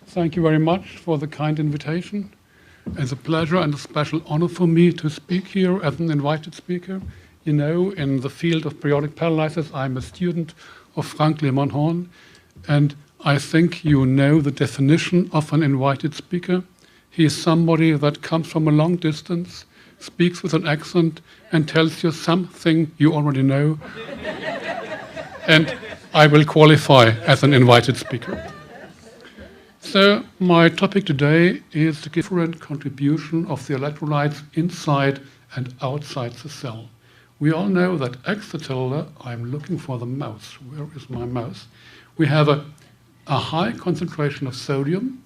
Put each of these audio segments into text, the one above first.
Thank you very much for the kind invitation. It's a pleasure and a special honor for me to speak here as an invited speaker. You know, in the field of periodic paralysis, I'm a student of Frank Lehmann-Horn, and I think you know the definition of an invited speaker. He is somebody that comes from a long distance, speaks with an accent, and tells you something you already know. And I will qualify as an invited speaker. So my topic today is the different contribution of the electrolytes inside and outside the cell. We all know that extracellular, I'm looking for the mouse, where is my mouse? We have a high concentration of sodium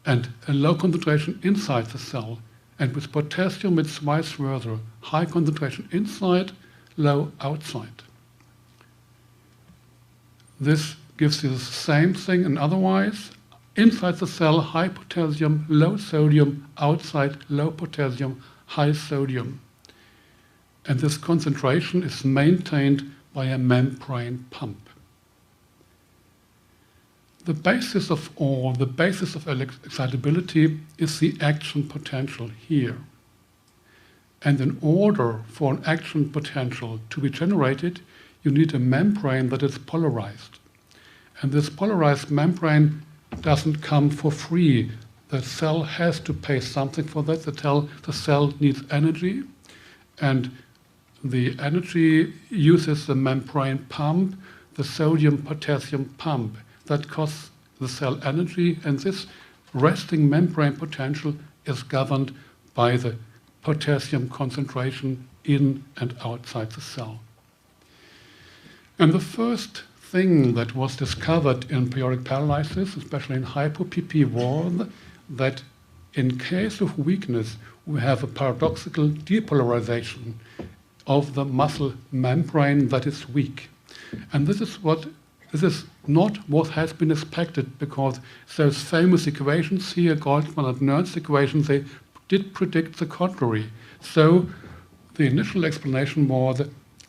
and a low concentration inside the cell. And with potassium it's vice versa, high concentration inside, low outside. This gives you the same thing, and otherwise, inside the cell, high potassium, low sodium, outside, low potassium, high sodium. And this concentration is maintained by a membrane pump. The basis of all, the basis of excitability is the action potential here. And in order for an action potential to be generated, you need a membrane that is polarized. And this polarized membrane doesn't come for free. The cell has to pay something for that. The cell needs energy, and the energy uses the membrane pump, the sodium-potassium pump. That costs the cell energy, and this resting membrane potential is governed by the potassium concentration in and outside the cell. And the first thing that was discovered in periodic paralysis, especially in hypo-PP, was that in case of weakness, we have a paradoxical depolarization of the muscle membrane that is weak. And this is not what has been expected, because those famous equations here, Goldman and Nernst equations, they did predict the contrary. So the initial explanation was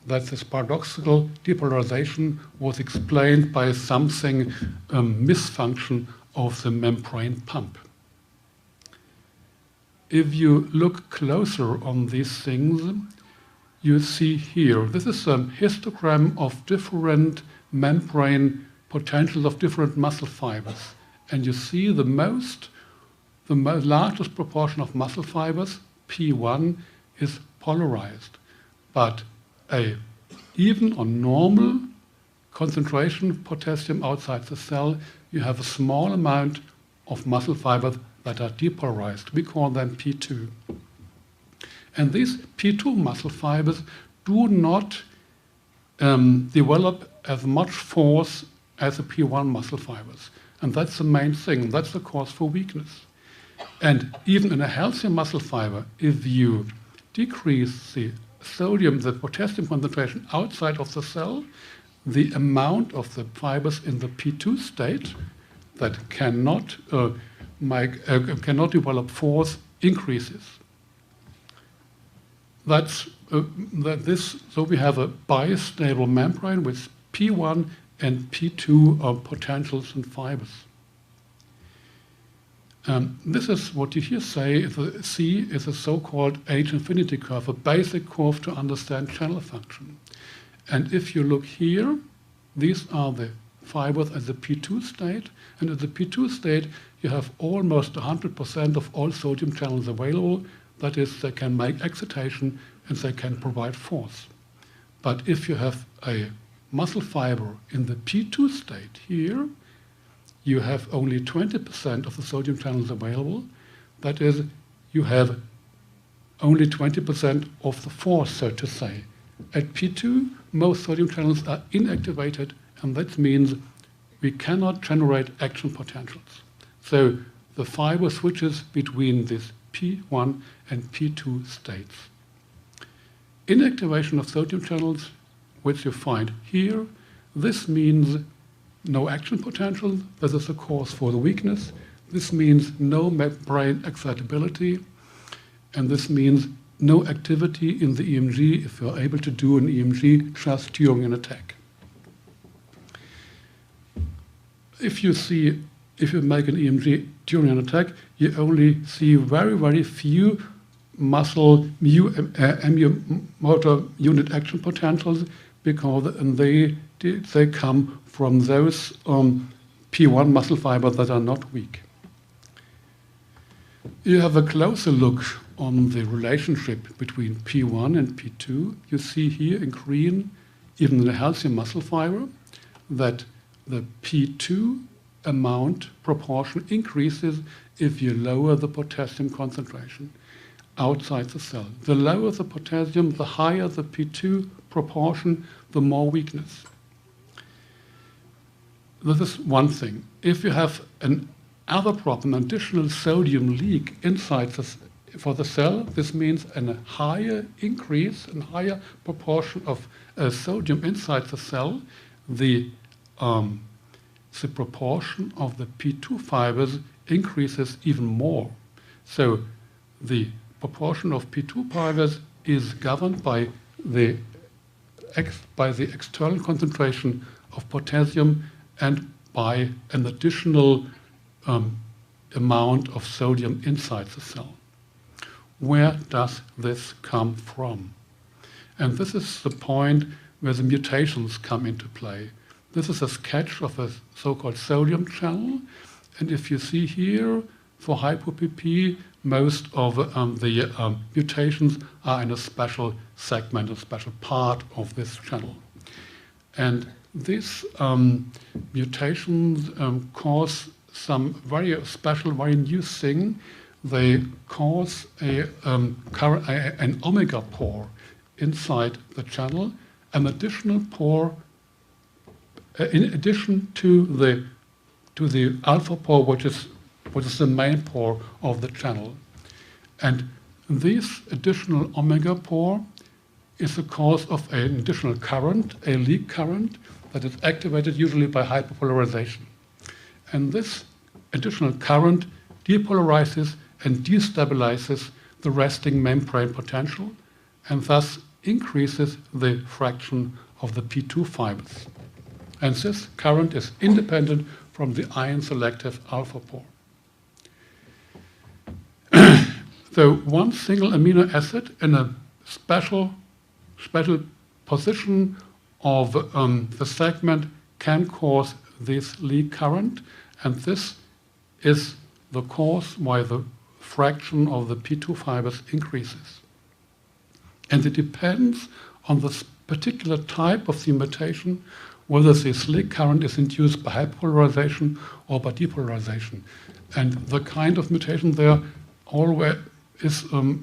that this paradoxical depolarization was explained by something, misfunction of the membrane pump. If you look closer on these things, you see here, this is a histogram of different membrane potentials of different muscle fibers. And you see the largest proportion of muscle fibers, P1, is polarized. But even on normal concentration of potassium outside the cell, you have a small amount of muscle fibers that are depolarized. We call them P2. And these P2 muscle fibers do not develop as much force as the P1 muscle fibers. And that's the main thing. That's the cause for weakness. And even in a healthy muscle fiber, if you decrease the sodium, the potassium concentration outside of the cell, the amount of the fibers in the P2 state that cannot develop force increases. So we have a bistable membrane with P1 and P2 potentials and fibers. This is what you here say C is a so-called H-infinity curve, a basic curve to understand channel function. And if you look here, these are the fibers at the P2 state, and at the P2 state you have almost 100% of all sodium channels available. That is, they can make excitation and they can provide force. But if you have a muscle fiber in the P2 state here, you have only 20% of the sodium channels available. That is, you have only 20% of the force, so to say. At P2, most sodium channels are inactivated, and that means we cannot generate action potentials. So the fiber switches between these P1 and P2 states. Inactivation of sodium channels, which you find here, this means no action potential. This is the cause for the weakness. This means no membrane excitability, and this means no activity in the EMG if you're able to do an EMG just during an attack. If you see if you make an EMG during an attack, you only see very, very few muscle motor unit action potentials, because they come from those P1 muscle fibers that are not weak. You have a closer look on the relationship between P1 and P2. You see here in green, even in a healthy muscle fiber, that the P2 amount proportion increases if you lower the potassium concentration outside the cell. The lower the potassium, the higher the P2 proportion, the more weakness. This is one thing. If you have another problem, additional sodium leak inside for the cell, this means a higher increase and higher proportion of sodium inside the cell. The proportion of the P2 fibers increases even more. So the proportion of P2 fibers is governed by the external concentration of potassium and by an additional amount of sodium inside the cell. Where does this come from? And this is the point where the mutations come into play. This is a sketch of a so-called sodium channel. And if you see here, for hypo-PP, most of the mutations are in a special segment, a special part of this channel. And these mutations cause some very special, very new thing. They cause an omega pore inside the channel, an additional pore in addition to the alpha pore, which is the main pore of the channel. And this additional omega pore is the cause of an additional current, a leak current, that is activated usually by hyperpolarization. And this additional current depolarizes and destabilizes the resting membrane potential, and thus increases the fraction of the P2 fibers. And this current is independent from the ion-selective alpha pore. So one single amino acid in a special position of the segment can cause this leak current, and this is the cause why the fraction of the P2 fibers increases. And it depends on the particular type of the mutation, whether this leak current is induced by hyperpolarization or by depolarization. And the kind of mutation there always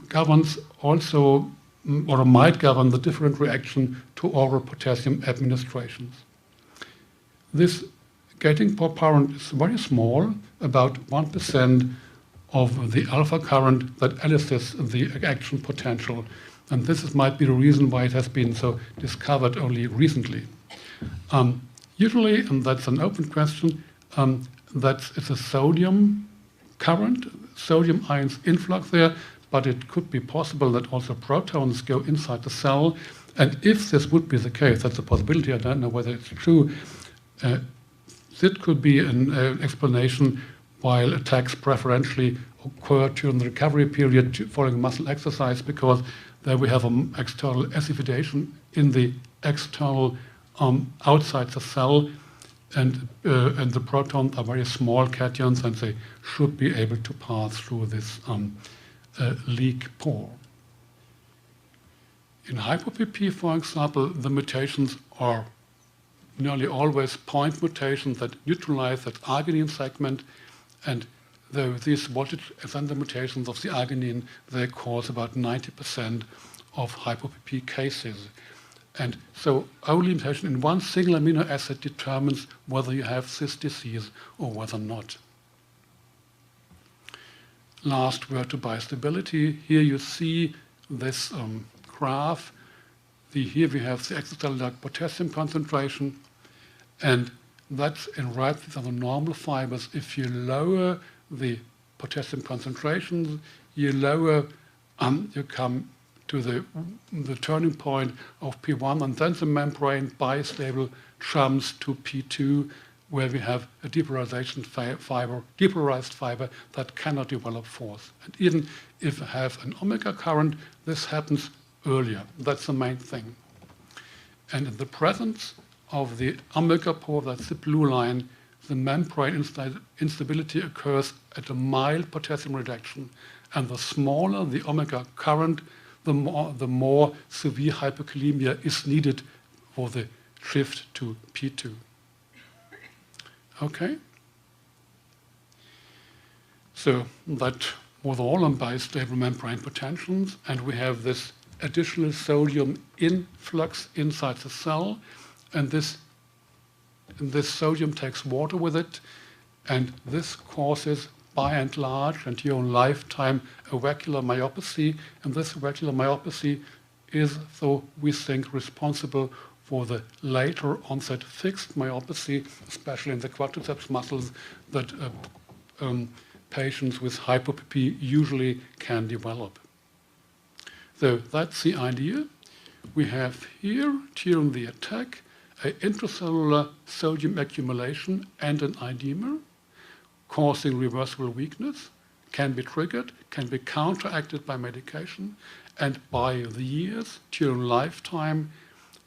governs also, or might govern, the different reaction to oral potassium administrations. This gating pore current is very small, about 1% of the alpha current that elicits the action potential. And this might be the reason why it has been so discovered only recently. Usually, and that's an open question, it's a sodium current, sodium ions influx there, but it could be possible that also protons go inside the cell. And if this would be the case, that's a possibility, I don't know whether it's true, that could be an explanation why attacks preferentially occur during the recovery period following muscle exercise, because there we have an external acidifidation in the external outside the cell, and the protons are very small cations, and they should be able to pass through this leak pore. In hypo-PP, for example, the mutations are nearly always point mutations that neutralize that arginine segment, and these voltage ascender mutations of the arginine, they cause about 90% of hypo-PP cases. And so only mutation in one single amino acid determines whether you have this disease or whether not. Last word to biostability. Here you see this graph. Here we have the extracellular potassium concentration, and that's in right, these are the normal fibers. If you lower the potassium concentrations, you come to the turning point of P1, and then the membrane bistable jumps to P2, where we have a depolarized fiber that cannot develop force. And even if we have an omega current, this happens earlier. That's the main thing. And in the presence of the omega pore, that's the blue line, the membrane instability occurs at a mild potassium reduction. And the smaller the omega current, the more severe hypokalemia is needed for the shift to P2. Okay? So that was all on bistable membrane potentials, and we have this additional sodium influx inside the cell, and this sodium takes water with it, and this causes, by and large, and your lifetime, a vacuolar myopathy, and this vacuolar myopathy is, so we think, responsible for the later onset fixed myopathy, especially in the quadriceps muscles, that patients with hypopropy usually can develop. So that's the idea. We have here, during the attack, an intracellular sodium accumulation and an edema causing reversible weakness, can be triggered, can be counteracted by medication, and by the years, during lifetime,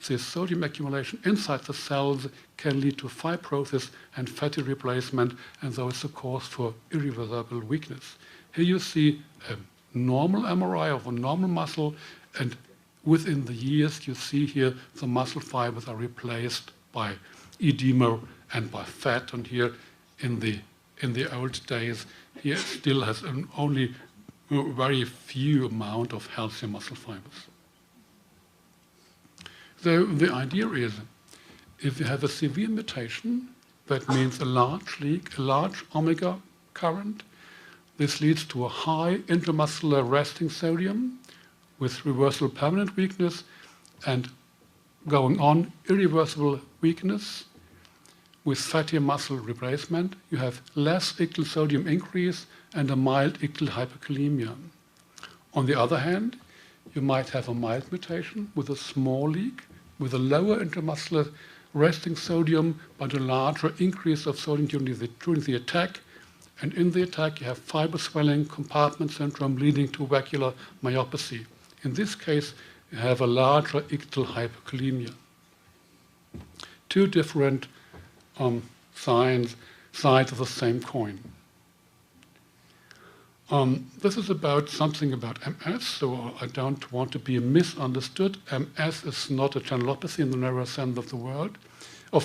this sodium accumulation inside the cells can lead to fibrosis and fatty replacement, and so it's a cause for irreversible weakness. Here you see a normal MRI of a normal muscle, and within the years you see here the muscle fibers are replaced by edema and by fat, and here in the old days, here still has only a very few amount of healthy muscle fibers. So the idea is, if you have a severe mutation, that means a large leak, a large omega current. This leads to a high intramuscular resting sodium with reversible permanent weakness, and going on irreversible weakness with fatty muscle replacement. You have less ictal sodium increase and a mild ictal hyperkalemia. On the other hand, you might have a mild mutation with a small leak, with a lower intramuscular resting sodium, but a larger increase of sodium during the attack. And in the attack, you have fiber swelling, compartment syndrome, leading to vacuolar myopathy. In this case, you have a larger ictal hyperkalemia. Two different sides of the same coin. This is about something about MS, so I don't want to be misunderstood. MS is not a channelopathy in the narrow sense of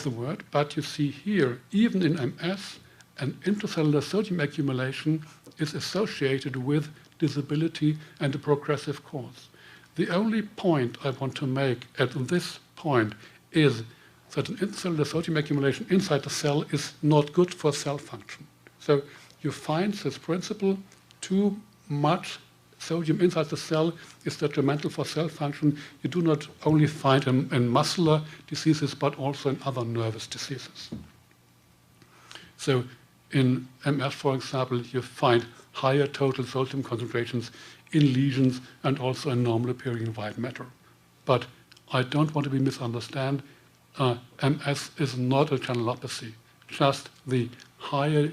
the word, but you see here, even in MS, an intracellular sodium accumulation is associated with disability and a progressive course. The only point I want to make at this point is that an intracellular sodium accumulation inside the cell is not good for cell function. So you find this principle: too much sodium inside the cell is detrimental for cell function. You do not only find in muscular diseases, but also in other nervous diseases. So in MS, for example, you find higher total sodium concentrations in lesions and also in normal appearing white matter. But I don't want to be misunderstood. MS is not a channelopathy. Just the higher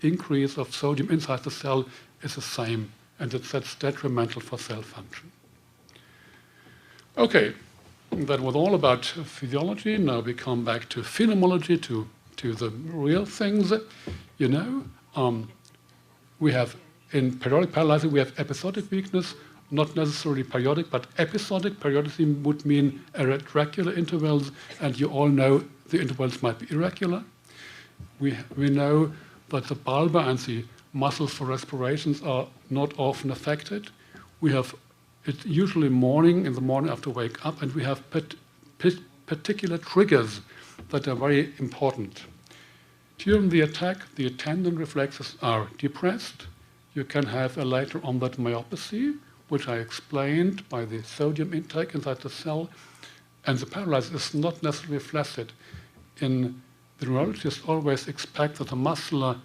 increase of sodium inside the cell is the same, and that's detrimental for cell function. Okay, that was all about physiology. Now we come back to phenomenology, to the real things. You know, we have in periodic paralysis, we have episodic weakness, not necessarily periodic, but episodic. Periodicity would mean irregular intervals, and you all know the intervals might be irregular. We know that the bulbar and the muscles for respirations are not often affected. We have it usually in the morning after wake up, and we have particular triggers that are very important. During the attack, the attendant reflexes are depressed. You can have a later onset myopathy, which I explained by the sodium intake inside the cell, and the paralysis is not necessarily flaccid. The neurologists always expect that the muscular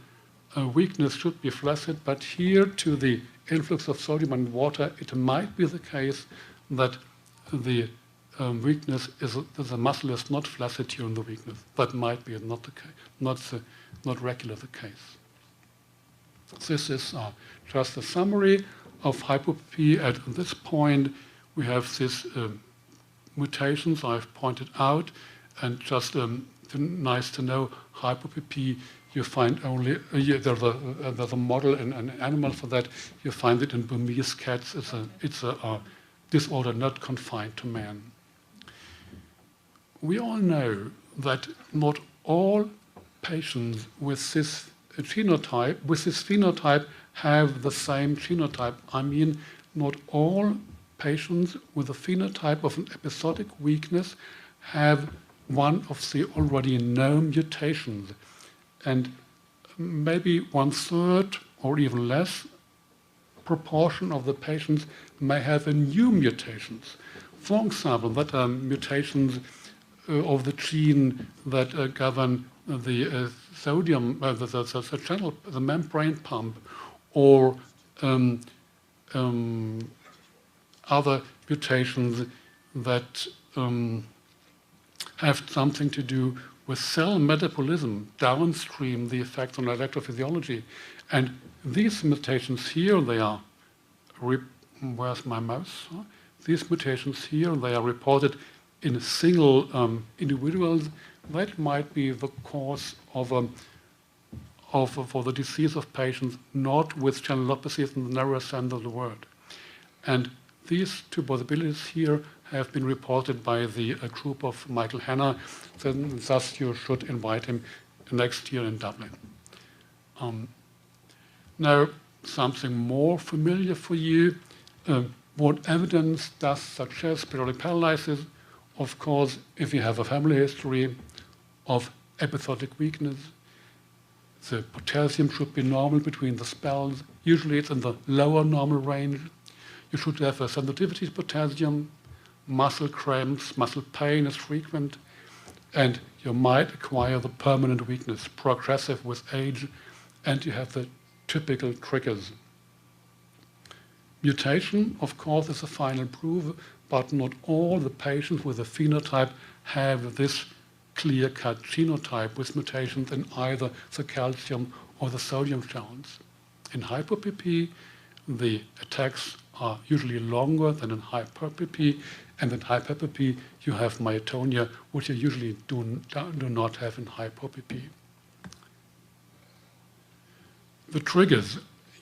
weakness should be flaccid, but here, to the influx of sodium and water, it might be the case that the weakness is the muscle is not flaccid during the weakness. That might be not the case, not regular the case. This is just a summary of hypopepy. At this point, we have these mutations I've pointed out, and just nice to know, hypopepy you find only there's a model in an animal for that. You find it in Burmese cats. It's a disorder not confined to man. We all know that not all patients with this phenotype have the same genotype. I mean, not all patients with a phenotype of an episodic weakness have one of the already known mutations. And maybe 1/3 or even less proportion of the patients may have a new mutations. For example, that are mutations of the gene that govern the sodium, the channel, the membrane pump, or other mutations that have something to do with cell metabolism, downstream the effects on electrophysiology. And these mutations here, they are, where's my mouse? These mutations here, they are reported in single individuals. That might be the cause for the disease of patients not with channelopathies in the narrow sense of the word. And these two possibilities here have been reported by the group of Michael Hanna, then thus you should invite him next year in Dublin. Now, something more familiar for you, what evidence does suggest periodic paralysis? Of course, if you have a family history of episodic weakness, the potassium should be normal between the spells. Usually it's in the lower normal range. You should have a sensitivity to potassium, muscle cramps, muscle pain is frequent, and you might acquire the permanent weakness, progressive with age, and you have the typical triggers. Mutation, of course, is a final proof, but not all the patients with a phenotype have this clear-cut genotype with mutations in either the calcium or the sodium channels. In hypopepy, the attacks are usually longer than in hyperpepy, and in hyperpepy you have myotonia, which you usually do not have in hypopepy. The triggers.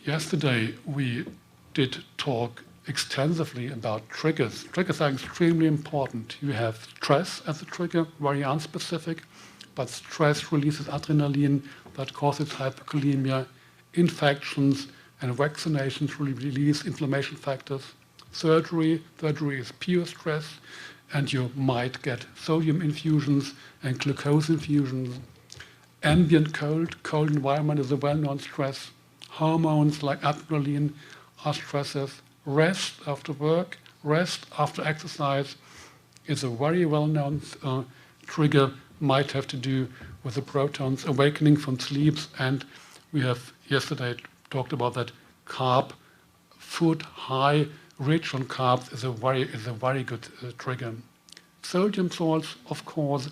Yesterday we did talk extensively about triggers. Triggers are extremely important. You have stress as a trigger, very unspecific, but stress releases adrenaline that causes hypokalemia. Infections and vaccinations release inflammation factors. Surgery is pure stress, and you might get sodium infusions and glucose infusions. Ambient cold environment is a well-known stress. Hormones like adrenaline are stressors. Rest after work, rest after exercise is a very well-known trigger, might have to do with the protons awakening from sleeps, and we have yesterday talked about that carb food high, rich on carbs is a very good trigger. Sodium salts, of course,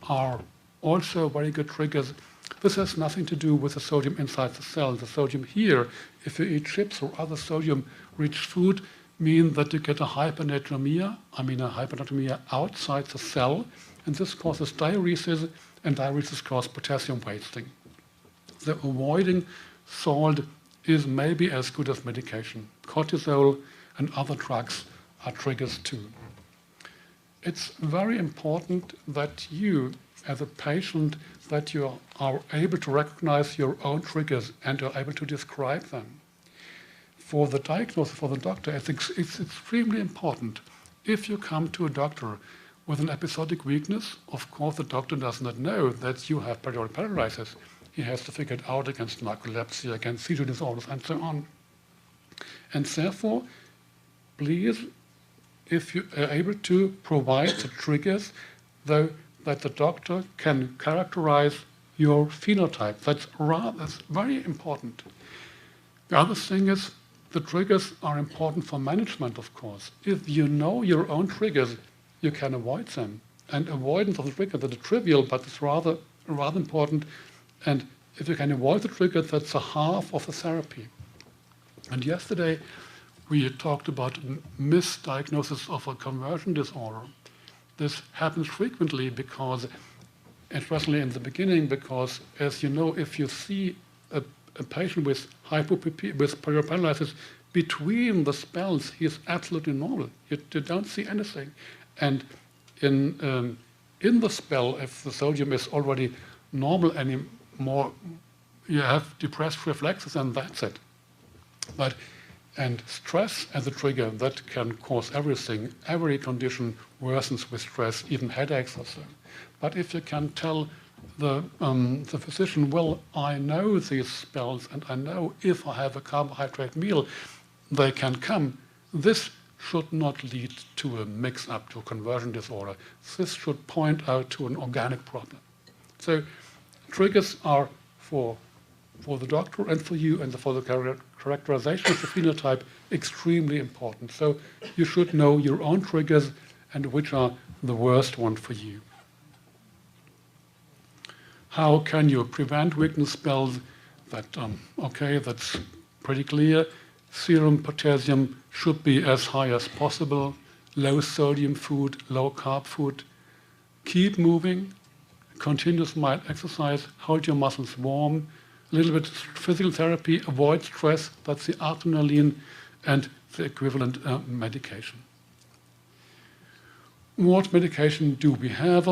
are also very good triggers. This has nothing to do with the sodium inside the cell. The sodium here, if you eat chips or other sodium-rich food, mean that you get a hypernatremia, a hypernatremia outside the cell, and this causes diuresis, and diuresis causes potassium wasting. So avoiding salt is maybe as good as medication. Cortisol and other drugs are triggers too. It's very important that you, as a patient, that you are able to recognize your own triggers and are able to describe them. For the diagnosis, for the doctor, I think it's extremely important. If you come to a doctor with an episodic weakness, of course the doctor does not know that you have periodic paralysis. He has to figure it out against narcolepsy, against seizure disorders, and so on. And therefore, please, if you are able to provide the triggers, though, that the doctor can characterize your phenotype. That's very important. The other thing is, the triggers are important for management, of course. If you know your own triggers, you can avoid them. And avoidance of the trigger, that is trivial, but it's rather important. And if you can avoid the trigger, that's a half of the therapy. And yesterday, we talked about misdiagnosis of a conversion disorder. This happens frequently because, especially in the beginning, because, as you know, if you see a patient with hypoPP, with paralysis between the spells, he is absolutely normal. You don't see anything. And in the spell, if the sodium is already normal anymore, you have depressed reflexes, and that's it. And stress as a trigger, that can cause everything. Every condition worsens with stress, even headaches or so. But if you can tell the physician, well, I know these spells, and I know if I have a carbohydrate meal, they can come, this should not lead to a mix-up, to a conversion disorder. This should point out to an organic problem. So triggers are for the doctor and for you and for the characterization of the phenotype extremely important. So you should know your own triggers and which are the worst one for you. How can you prevent weakness spells? That's pretty clear. Serum potassium should be as high as possible. Low sodium food, low carb food. Keep moving. Continuous mild exercise. Hold your muscles warm. A little bit physical therapy. Avoid stress. That's the adrenaline and the equivalent medication. What medication do we have?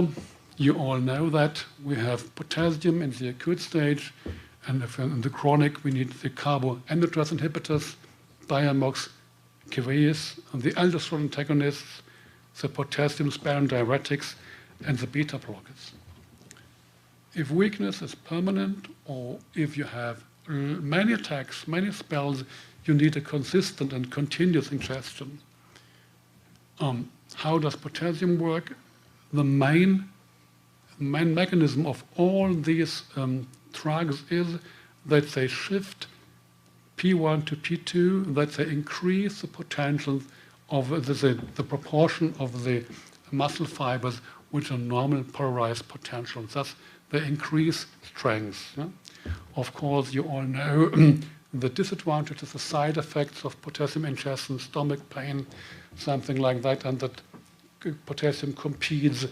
You all know that. We have potassium in the acute stage, and if in the chronic, we need the carboanhydrase inhibitors, Diamox, Keveyis, and the aldosterone antagonists, the potassium-sparing diuretics, and the beta blockers. If weakness is permanent, or if you have many attacks, many spells, you need a consistent and continuous ingestion. How does potassium work? The main mechanism of all these drugs is that they shift P1 to P2, that they increase the potential of the proportion of the muscle fibers which are normal polarized potential. Thus, they increase strength. Yeah? Of course, you all know the disadvantages, the side effects of potassium ingestion, stomach pain, something like that, and that potassium competes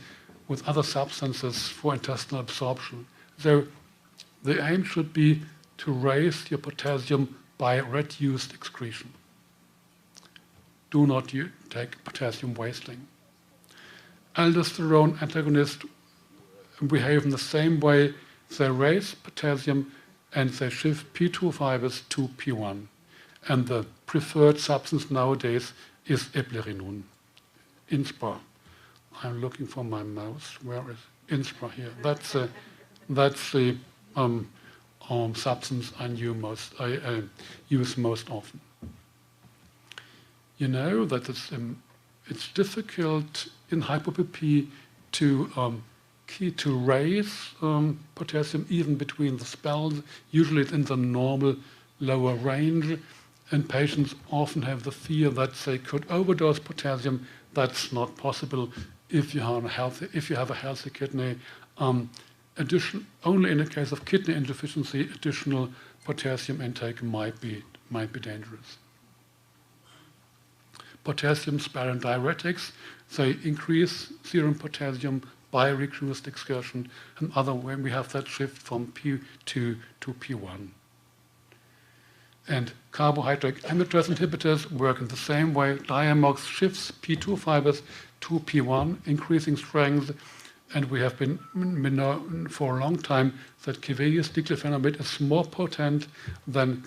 with other substances for intestinal absorption. So the aim should be to raise your potassium by reduced excretion. Do not take potassium wasting. Aldosterone antagonists behave in the same way. They raise potassium and they shift P2 fibers to P1. And the preferred substance nowadays is eplerenone. Inspra. I'm looking for my mouse. Where is Inspra here? That's the substance I use most often. You know that it's difficult in hypoPP to raise potassium even between the spells. Usually it's in the normal lower range, and patients often have the fear that they could overdose potassium. That's not possible if you have a healthy kidney. Only in the case of kidney insufficiency, additional potassium intake might be dangerous. Potassium-sparing diuretics, they increase serum potassium by reduced excursion, and when we have that shift from P2 to P1. And carbohydrate amylase inhibitors work in the same way. Diamox shifts P2 fibers to P1, increasing strength. And we have been known for a long time that Keveyis diclofenac is more potent than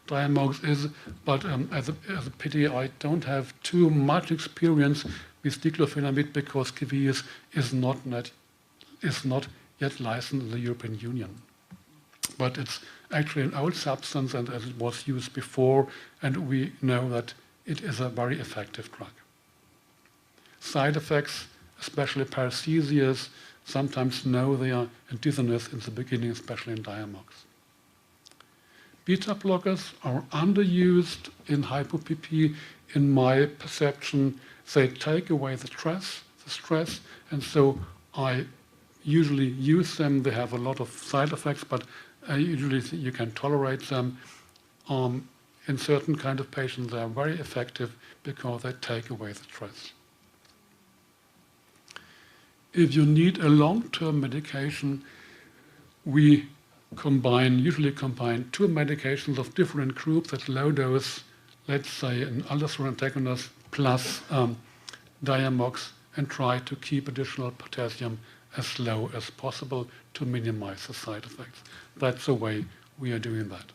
Diamox is. But as a pity, I don't have too much experience with diclofenac because Keveyis is not yet licensed in the European Union. But it's actually an old substance, and as it was used before, and we know that it is a very effective drug. Side effects, especially paresthesias, sometimes nausea and dizziness in the beginning, especially in Diamox. Beta blockers are underused in hypo-PP, in my perception, they take away the stress, and so I usually use them. They have a lot of side effects, but usually you can tolerate them. In certain kind of patients, they are very effective because they take away the stress. If you need a long-term medication, we usually combine two medications of different groups at low dose, let's say an aldosterone antagonist plus Diamox, and try to keep additional potassium as low as possible to minimize the side effects. That's the way we are doing that.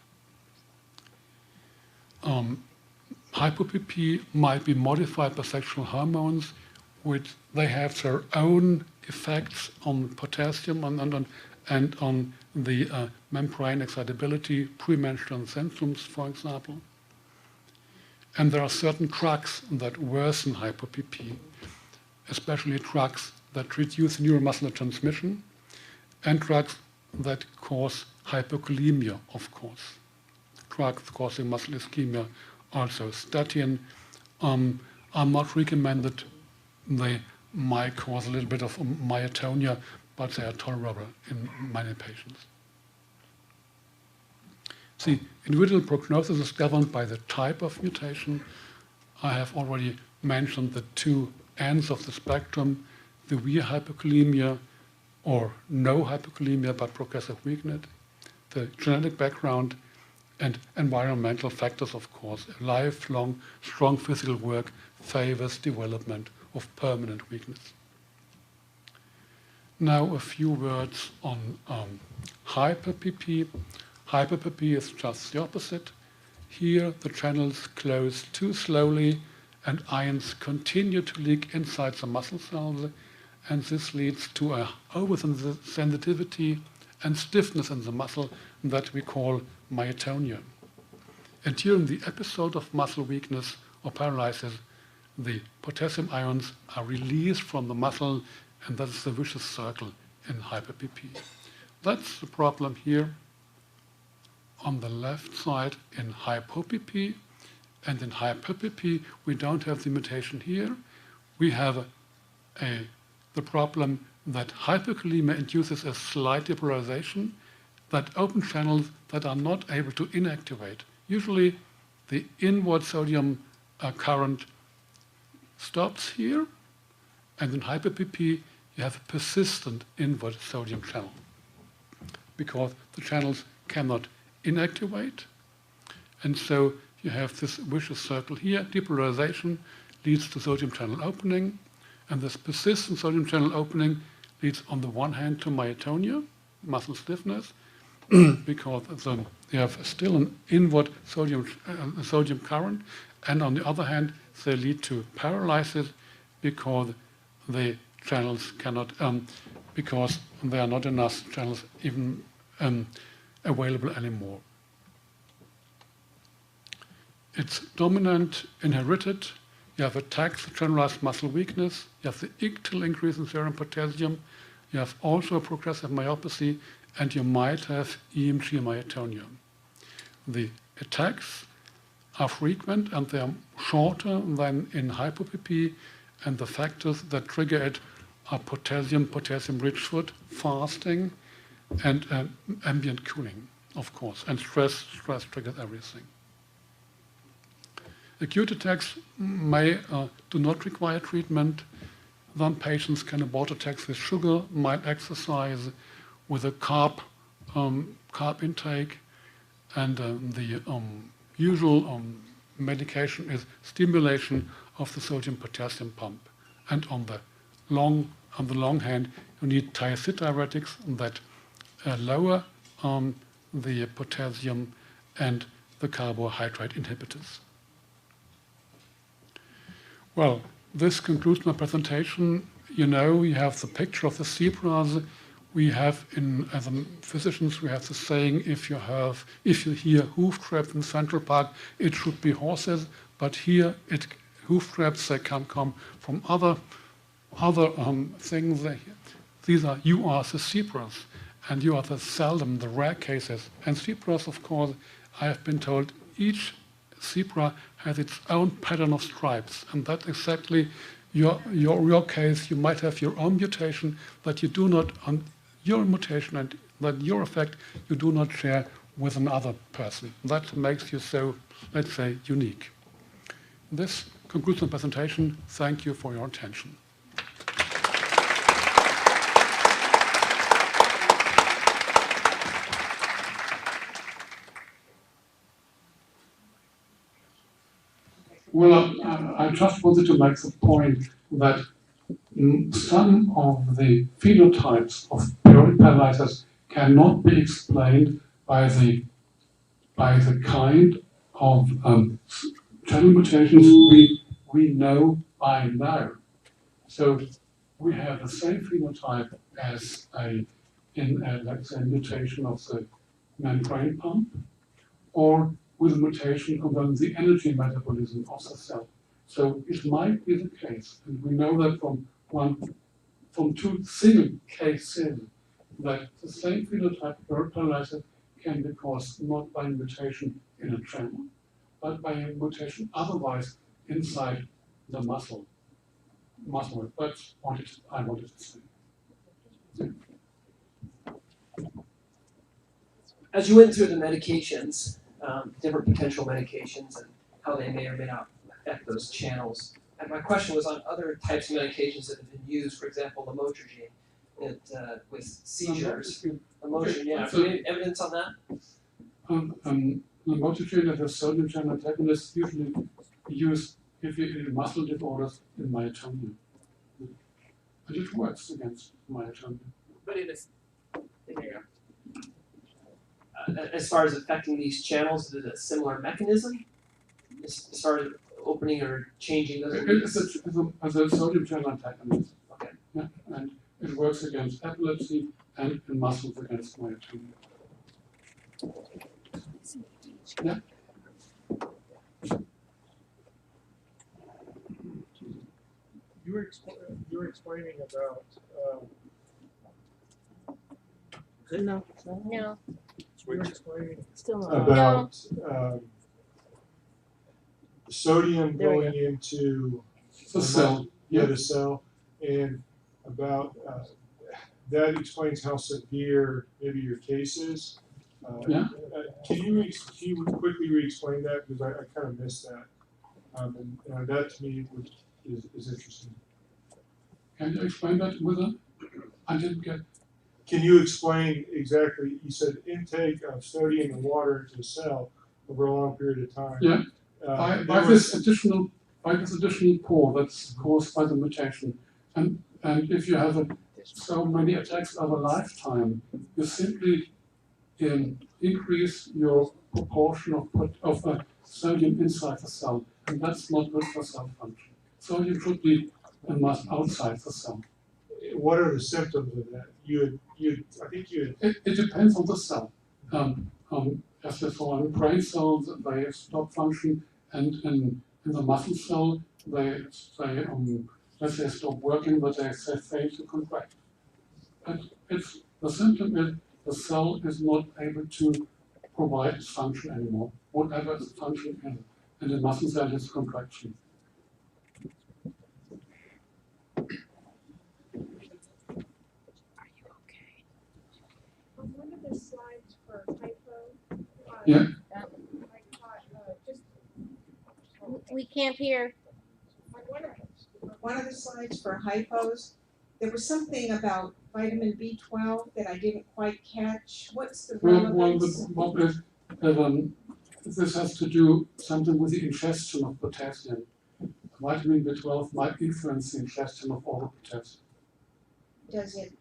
Hypo-PP might be modified by sexual hormones, which they have their own effects on potassium and on the membrane excitability, premenstrual symptoms, for example. And there are certain drugs that worsen hypo-PP, especially drugs that reduce neuromuscular transmission and drugs that cause hypokalemia, of course. Drugs causing muscle ischemia, also statin, are not recommended. They might cause a little bit of myotonia, but they are tolerable in many patients. The individual prognosis is governed by the type of mutation. I have already mentioned the two ends of the spectrum, severe hypokalemia or no hypokalemia but progressive weakness, the genetic background, and environmental factors, of course. Lifelong, strong physical work favors development of permanent weakness. Now a few words on hyper-PP. Hyper-PP is just the opposite. Here the channels close too slowly and ions continue to leak inside the muscle cells, and this leads to a oversensitivity and stiffness in the muscle that we call myotonia. And during the episode of muscle weakness or paralysis, the potassium ions are released from the muscle, and that's the vicious circle in hyper-PP. That's the problem here on the left side in hypo-PP, and in hyper-PP we don't have the mutation here. We have the problem that hyperkalemia induces a slight depolarization, that open channels that are not able to inactivate. Usually the inward sodium current stops here, and in hyper-PP you have a persistent inward sodium channel because the channels cannot inactivate, and so you have this vicious circle here. Depolarization leads to sodium channel opening, and this persistent sodium channel opening leads on the one hand to myotonia, muscle stiffness, because you have still an inward sodium current, and on the other hand they lead to paralysis because the channels cannot, because there are not enough channels even available anymore. It's dominant, inherited. You have attacks, generalized muscle weakness. You have the ictal increase in serum potassium. You have also progressive myopathy, and you might have EMG myotonia. The attacks are frequent and they are shorter than in hypo-PP, and the factors that trigger it are potassium-rich food, fasting, and ambient cooling, of course, and stress triggers everything. Acute attacks do not require treatment. Some patients can abort attacks with sugar, mild exercise, with a carb intake, and the usual medication is stimulation of the sodium-potassium pump. And on the long hand, you need diuretics that lower the potassium and the carbohydrate inhibitors. Well, this concludes my presentation. You have the picture of the zebras. We have, as physicians, we have the saying: if you hear hoof traps in Central Park, it should be horses. But here, hoof traps, they can come from other things. You are the zebras, and you are the rare cases. And zebras, of course, I have been told, each zebra has its own pattern of stripes, and that's exactly your case. You might have your own mutation that you do not, on your mutation and that your effect you do not share with another person. That makes you so, let's say, unique. This concludes the presentation. Thank you for your attention. Well, I just wanted to make the point that some of the phenotypes of periodic paralysis cannot be explained by the kind of channel mutations we know by now. So we have the same phenotype as let's say, mutation of the membrane pump, or with a mutation concerning the energy metabolism of the cell. So it might be the case, and we know that from two single cases, that the same phenotype of paralysis can be caused not by a mutation in a channel, but by a mutation otherwise inside the muscle. That's what I wanted to say. As you went through the medications, different potential medications, and how they may or may not affect those channels, and my question was on other types of medications that have been used, for example, lamotrigine, with seizures. Lamotrigine, yeah. So, any evidence on that? Lamotrigine as a sodium channel antagonist usually used if you in muscle disorders in myotonia. And it works against myotonia. But as far as affecting these channels, is it a similar mechanism? As far as opening or changing those? As a sodium channel antagonist. Okay. Yeah, and it works against epilepsy and in muscles against myotonia. Yeah. You were explaining about. No. You were explaining Still not. about sodium going into the cell. Yeah, the cell, and about that explains how severe maybe your case is. Yeah. Can you quickly re-explain that, because I kind of missed that, and that to me is interesting. Can you explain that with them? I didn't get. Can you explain exactly? You said intake of sodium and water into the cell over a long period of time. Yeah. By this additional pore that's caused by the mutation, and if you have so many attacks over a lifetime, you simply increase your proportion of sodium inside the cell, and that's not good for cell function. Sodium should be outside the cell. What are the symptoms of that? It depends on the cell. As they saw in brain cells, they stop function, and in the muscle cell, they let's say stop working, but they fail to contract. And the symptom is the cell is not able to provide its function anymore, whatever its function is, and the muscle cell has contraction. One of the slides for hypo. Yeah. We can't hear. One of the slides for hypos, there was something about vitamin B12 that I didn't quite catch. What's the relevance? This has to do something with the ingestion of potassium. Vitamin B12 might influence the ingestion of all the potassium. Does it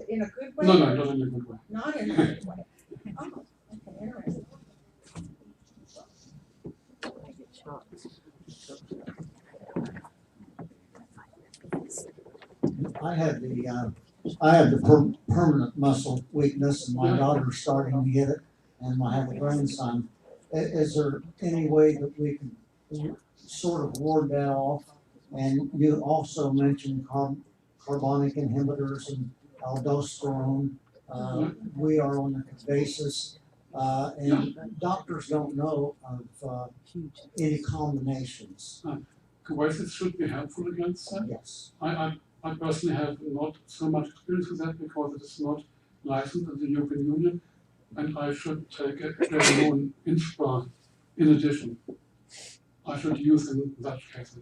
in a good way? No, not in a good way. Not in a good way. Oh, okay, interesting. I have the permanent muscle weakness, and my daughter's starting to get it, and I have a grandson. Is there any way that we can sort of ward that off? And you also mentioned carbonic inhibitors and aldosterone. We are on the basis, And doctors don't know of any combinations. Courses should be helpful against that. Yes. I personally have not so much experience with that because it is not licensed in the European Union, and I should take a known inspra in addition. I should use in that case.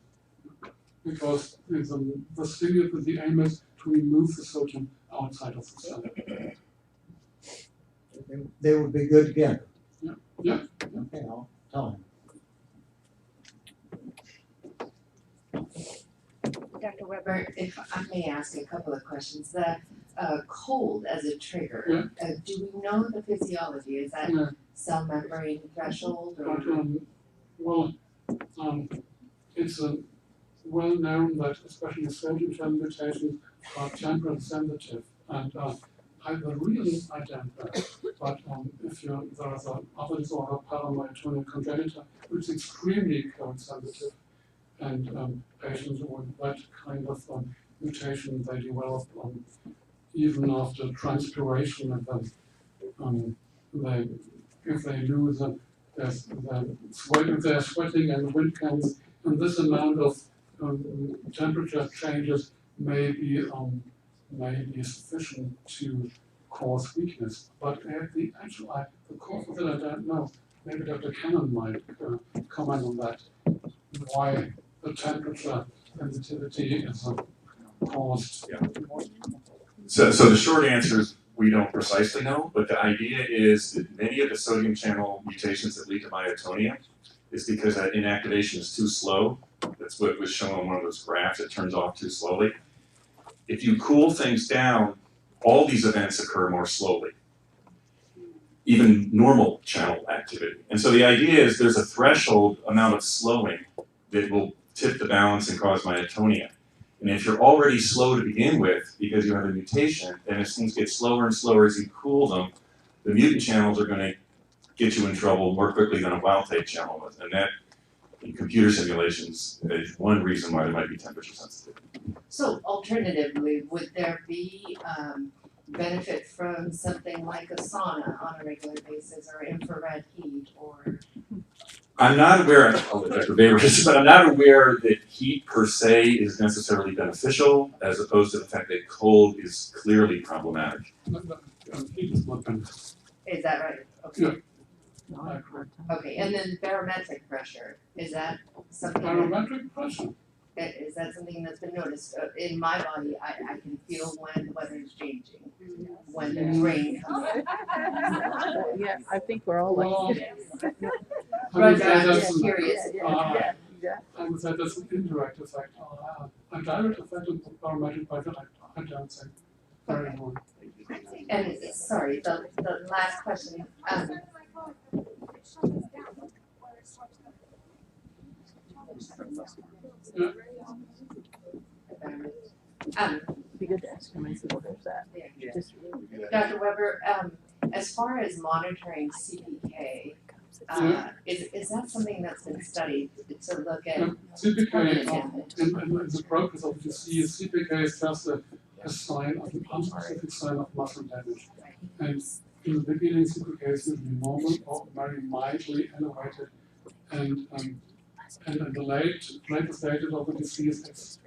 Because the thing is, the aim is to remove the sodium outside of the cell. They would be good together. Yeah. Okay, I'll tell him. Dr. Weber, if I may ask a couple of questions. The cold as a trigger, do we know the physiology? Is that cell membrane threshold? Or? It's well known that especially sodium channel mutations are temperature sensitive, and the reason I don't know, but if there is other disorder, paramyotonia congenita, which is extremely cold sensitive, and patients with that kind of mutation they develop even after transpiration, and then if they lose if they're sweating and wind comes, and this amount of temperature changes may be sufficient to cause weakness. But the cause of it I don't know. Maybe Dr. Cannon might comment on that. Why the temperature sensitivity is caused. So the short answer is we don't precisely know, but the idea is that many of the sodium channel mutations that lead to myotonia is because that inactivation is too slow. That's what was shown on one of those graphs. It turns off too slowly. If you cool things down, all these events occur more slowly, even normal channel activity. And so the idea is there's a threshold amount of slowing that will tip the balance and cause myotonia. And if you're already slow to begin with because you have a mutation, then as things get slower and slower as you cool them, the mutant channels are going to get you in trouble more quickly than a wild type channel was. And that, in computer simulations, is one reason why there might be temperature sensitive. So alternatively, would there be benefit from something like a sauna on a regular basis, or infrared heat, or? I'm not aware, I'll let Dr. Weber answer, but I'm not aware that heat per se is necessarily beneficial, as opposed to the fact that cold is clearly problematic. Heat is not beneficial. Is that right? Okay. Okay, and then barometric pressure, is that something? Barometric pressure. Is that something that's been noticed? In my body, I can feel when the weather is changing, when there's rain coming. Yeah, I think we're all like that. I'm just curious. I would say that's an indirect effect. A direct effect of barometric pressure, I don't think very much. And sorry, the last question. Be good to ask him and see what there's that. Yeah. Just, Dr. Weber, as far as monitoring CPK, is that something that's been studied to look at CPK, damage? in the progress of disease, CPK is just a sign of an unspecific sign of muscle damage. And in the beginning, CPK is usually normal or very mildly elevated. And in the later stages of the disease, it's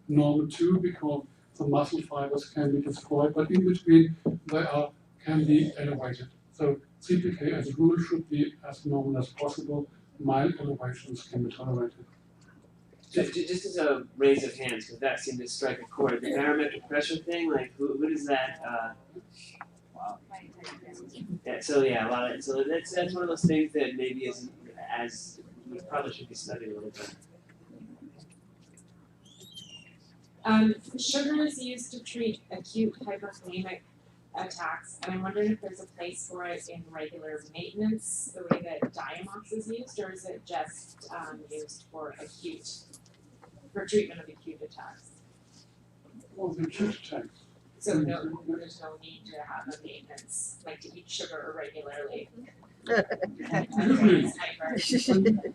normal too, because the muscle fibers can be destroyed, but in between they can be elevated. So CPK as a rule should be as normal as possible. Mild elevations can be tolerated. Just as a raise of hands, because that seemed to strike a chord. The barometric pressure thing, like who does that? Wow. Yeah. So yeah, a lot of so that's one of those things that maybe isn't as probably should be studied a little bit. Sugar is used to treat acute hyperkalemic attacks, and I'm wondering if there's a place for it in regular maintenance, the way that Diamox is used, or is it just used for treatment of acute attacks? Well, the acute attacks. So there's no need to have a maintenance, like to eat sugar regularly.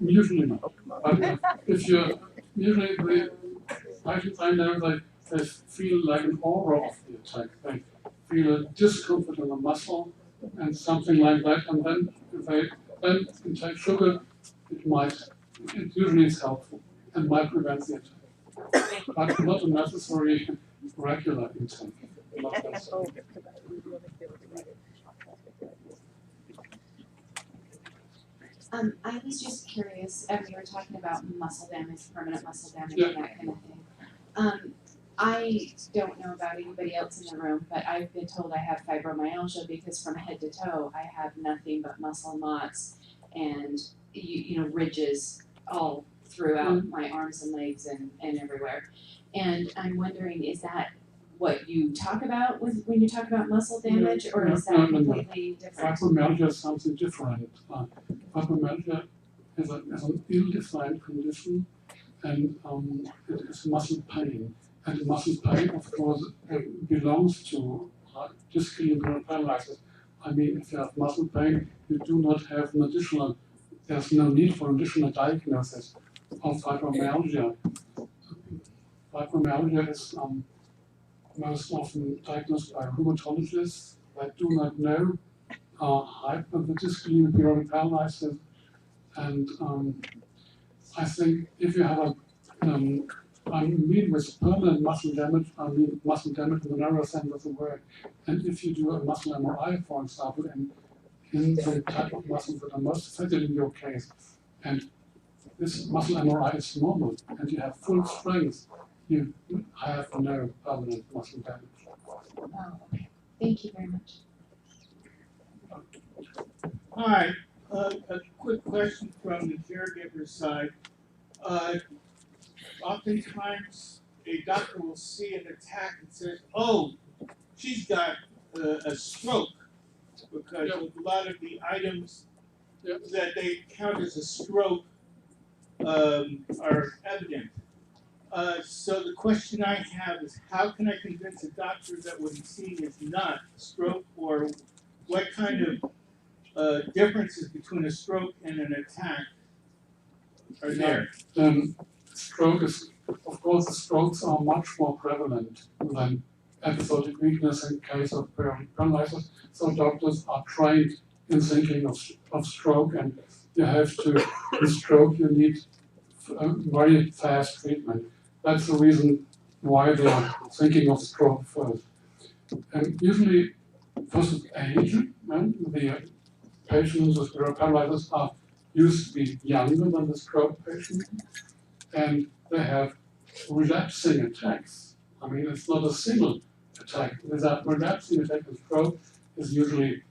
Usually not. But if you usually the patients I know they feel like an aura of the attack. They feel a discomfort in the muscle, and something like that, and then if they then intake sugar, it usually is helpful and might prevent the attack, but not a necessary regular intake. Not necessary. I was just curious, you were talking about muscle damage, permanent muscle damage Yeah. and that kind of thing. I don't know about anybody else in the room, but I've been told I have fibromyalgia because from head to toe, I have nothing but muscle knots and ridges all throughout my arms and legs and everywhere. And I'm wondering, is that what you talk about when you talk about muscle damage, or is that completely different? Fibromyalgia is something different. Fibromyalgia is an ill-defined condition, and it is muscle pain. And muscle pain, of course, belongs to discal paralysis. I mean, if you have muscle pain, you do not have there's no need for additional diagnosis of fibromyalgia. Fibromyalgia is most often diagnosed by rheumatologists that do not know the discal periodic paralysis. And I think if you have I mean with permanent muscle damage, I mean muscle damage in the narrow sense of the word. And if you do a muscle MRI, for example, in the type of muscles that are most affected in your case, and this muscle MRI is normal, and you have full strength, you have no permanent muscle damage. Oh, okay. Thank you very much. Hi, a quick question from the caregiver side. Oftentimes, a doctor will see an attack and says, "Oh, she's got a stroke," because of a lot of the items that they count as a stroke are evident. So the question I have is, how can I convince a doctor that what he's seeing is not a stroke, or what kind of differences between a stroke and an attack are there? Stroke is, of course, the strokes are much more prevalent than episodic weakness in case of paralysis. So doctors are trained in thinking of stroke, and you have to, in stroke, you need very fast treatment. That's the reason why they are thinking of stroke first. And usually, because of age, the patients with paralysis used to be younger than the stroke patient, and they have relapsing attacks. I mean, it's not a single attack. Without relapsing attack, the stroke is usually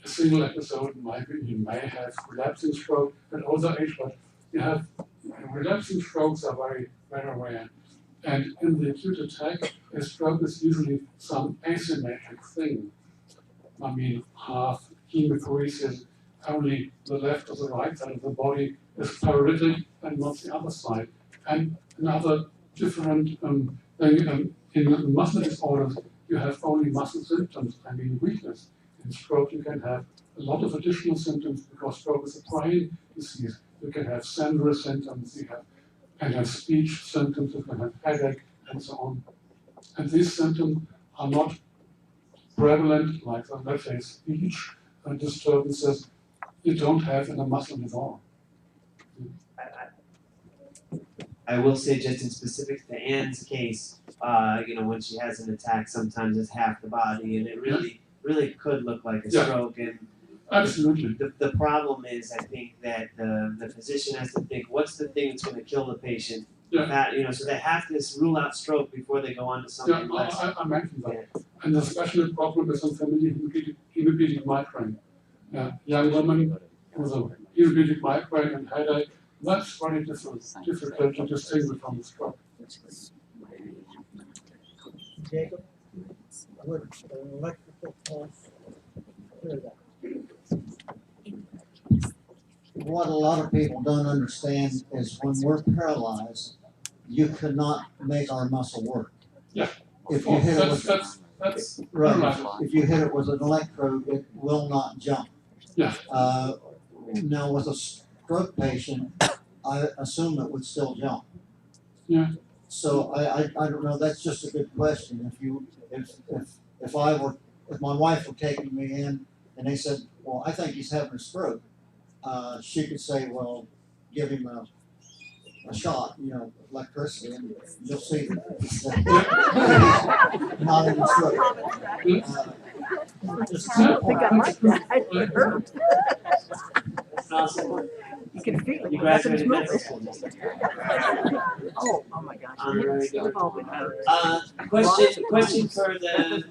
a single episode. You may have relapsing stroke at older age, but you have relapsing strokes are very, very rare. And in the acute attack, a stroke is usually some asymmetric thing. I mean, half hematopoiesis, only the left or the right side of the body is paralytic and not the other side. And another different thing, in muscle disorders, you have only muscle symptoms, I mean weakness. In stroke, you can have a lot of additional symptoms because stroke is a brain disease. You can have sensory symptoms, you have speech symptoms, you can have headache, and so on. And these symptoms are not prevalent, like let's say speech disturbances, you don't have in a muscle disorder. I will say, just in specific to Anne's case, when she has an attack, sometimes it's half the body, and it really could look like a stroke. And absolutely, the problem is, I think that the physician has to think, what's the thing that's going to kill the patient? That, so they have to rule out stroke before they go on to something less. I mentioned that. And the special problem is in familiar hemiplegic migraine. Young woman with a hemiplegic migraine and headache, that's very difficult to distinguish from the stroke. Jacob, would an electrical pulse clear that? What a lot of people don't understand is when we're paralyzed, you cannot make our muscle work. Yeah. If you hit it with that's right. If you hit it with an electrode, it will not jump. Yeah. Now with a stroke patient, I assume it would still jump. Yeah. So I don't know. That's just a good question. If my wife were taking me in and they said, well, I think he's having a stroke, she could say, well, give him a shot, electricity, and you'll see that he's not in a stroke. Just a simple Awesome. You can feel it. You graduated medical school. Oh my gosh. Honorary We've all been hurt. Question for the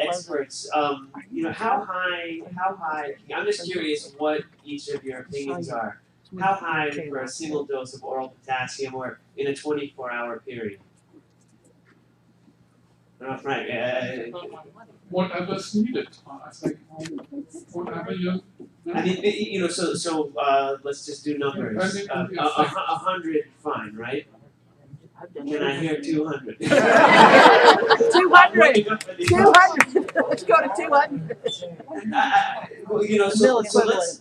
experts. How high, I'm just curious what each of your opinions are. How high for a single dose of oral potassium or in a 24-hour period? I don't know, Frank. Whatever's needed, I think. Whatever you. I mean, so let's just do numbers. 100, fine, right? Can I hear 200? 200. 200. Let's go to 200. So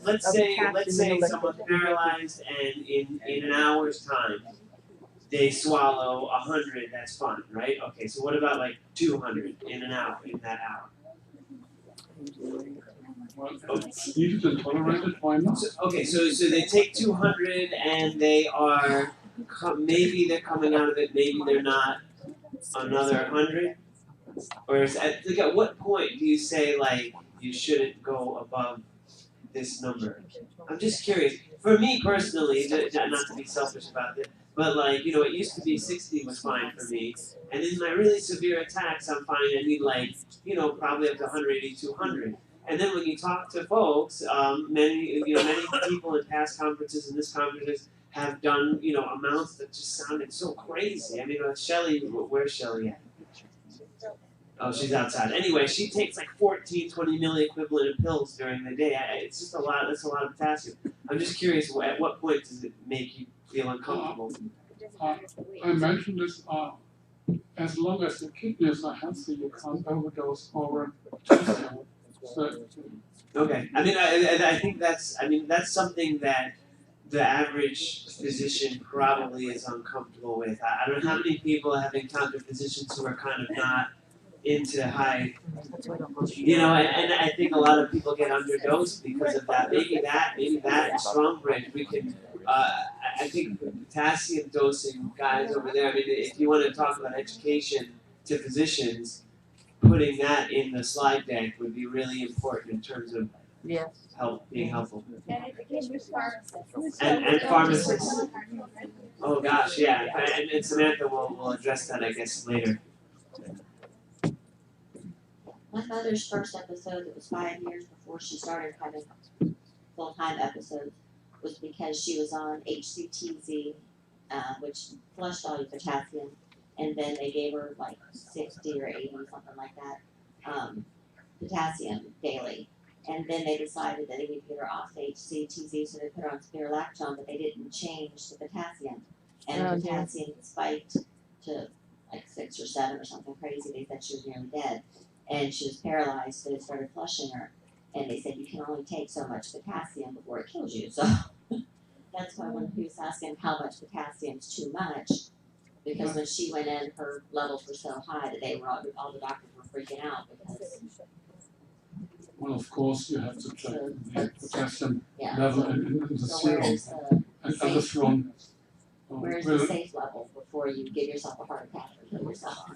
let's say someone's paralyzed and in an hour's time they swallow 100. That's fine, right? Okay. So what about like 200 in an hour? In that hour? Well, it's needed and tolerated, why not? So they take 200 and they are maybe they're coming out of it, maybe they're not. Another 100, or at what point do you say like you shouldn't go above this number? I'm just curious. For me personally, not to be selfish about it, but like it used to be 60 was fine for me, and in my really severe attacks, I'm fine. I need like probably up to 180, 200. And then when you talk to folks, many people in past conferences and this conferences have done amounts that just sounded so crazy. I mean, Shelly, where's Shelly at? Oh, she's outside. Anyway, she takes like 14, 20 milliequivalent of pills during the day. It's just a lot. That's a lot of potassium. I'm just curious, at what point does it make you feel uncomfortable? I mentioned this. As long as your kidneys are healthy, you can't overdose oral potassium. Okay. I mean, I think that's something that the average physician probably is uncomfortable with. I don't know how many people have encountered physicians who are kind of not into high, and I think a lot of people get underdosed because of that. Maybe that and strong bridge, we can, I think potassium dosing guys over there, I mean, if you want to talk about education to physicians, putting that in the slide deck would be really important in terms of being helpful. And pharmacists. Oh gosh, yeah. And Samantha will address that, I guess, later. My mother's first episode, that was 5 years before she started having full-time episodes, was because she was on HCTZ, which flushed all your potassium, and then they gave her like 60 or 80, something like that, potassium daily. And then they decided that they would get her off the HCTZ, so they put her on spironolactone, but they didn't change the potassium. And the potassium spiked to like 6 or 7 or something crazy. They said she was nearly dead. And she was paralyzed, so they started flushing her. And they said you can only take so much potassium before it kills you. So that's why when he was asking how much potassium is too much, because when she went in, her levels were so high that all the doctors were freaking out because. Well, of course, you have to check the potassium level in the serum. And others run. Where's the safe level before you give yourself a heart attack or kill yourself?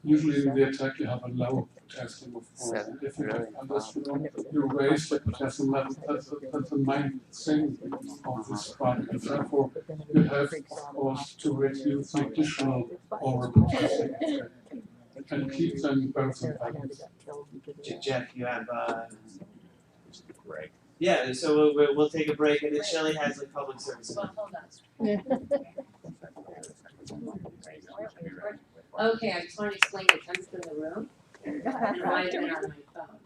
Usually in the attack you have a low potassium, of course. And if you have others run, you raise the potassium level. That's the main thing of this drug. And therefore you have, of course, to reduce the additional oral potassium and keep them both in balance. Jeff, you have yeah, so we'll take a break, and then Shelley has like public service. Well, hold on. Okay, I just want to explain the chemist in the room and why I've been on my phone.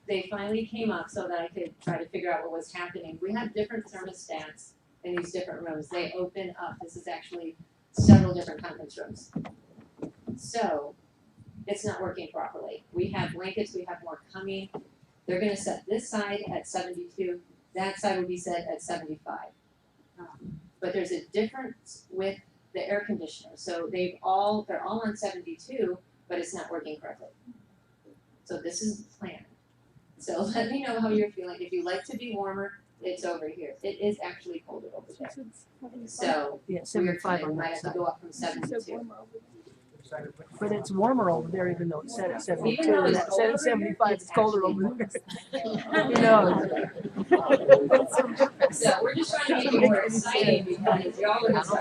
They finally came up so that I could try to figure out what was happening. We have different thermostats in these different rooms. They open up. This is actually several different conference rooms. So it's not working properly. We have blankets, we have more coming. They're going to set this side at 72. That side will be set at 75. But there's a difference with the air conditioner. So they're all on 72, but it's not working correctly. So this is the plan. So let me know how you're feeling. If you like to be warmer, it's over here. It is actually colder over there. So Yeah, weird 75 today. on Might that have to side. go up from 72. But it's warmer over there, even though it's set at 72. Even though And it's that said colder at 75, it's colder over there. actually You know. So we're just trying to make it more exciting because y'all are just